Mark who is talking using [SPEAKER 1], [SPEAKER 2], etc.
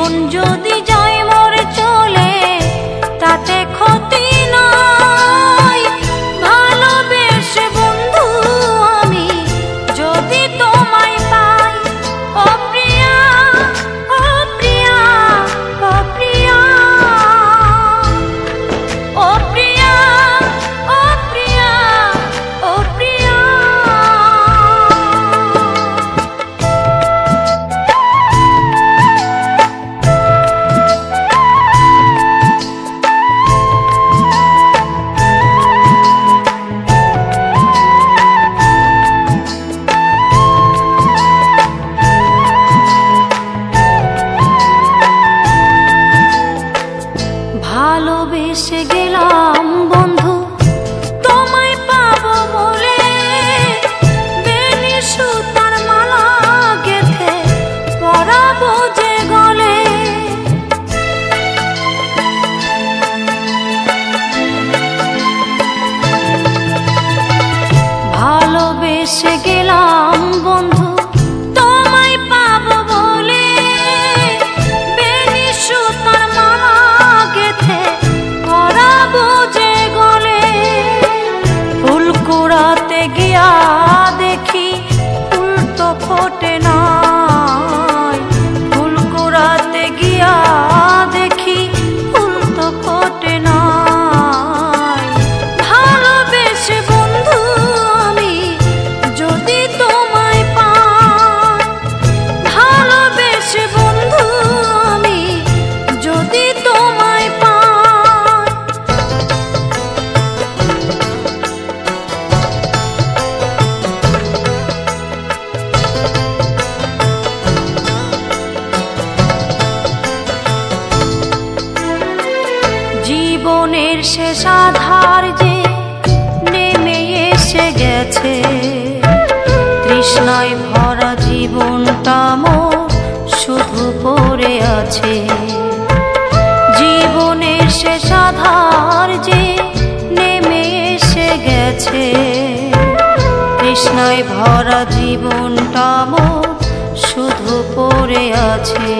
[SPEAKER 1] জীবন যদি যায় মরে চলে তাতে ক্ষতি নয়। ভালোবেসে বন্ধু আমি যদি তোমায় পাই, ও প্রিয়া, ও প্রিয়া, ও প্রিয়া, ও প্রিয়া, ও প্রিয়া, ও প্রিয়া। ভালোবেসে গেলাম বন্ধু তোমায় পাবো বলে, বেনি সুতার মালা গেথে পরাবো যে গলে। ভালোবেসে গেলাম বন্ধু তোমায় পাবো বলে, বেনি সুতার মালা গেথে পরাবো যে গলে। ফুল কুড়াতে গিয়া দেখি ফুল তো ফোটে নাই, ফুল কুড়াতে গিয়া দেখি ফুল তো ফোটে নাই। ভালোবেসে বন্ধু আমি যদি তোমায় পাই, ভালোবেসে বন্ধু আমি যদি তোমায় পাই। জীবনের শেষ আধার যে নেমে এসে গেছে, তৃষ্ণায় ভরা জীবনটা মোর শুধু পড়ে আছে। জীবনের শেষ আধার যে নেমে এসে গেছে, তৃষ্ণায় ভরা জীবনটা মোর শুধু পড়ে আছে।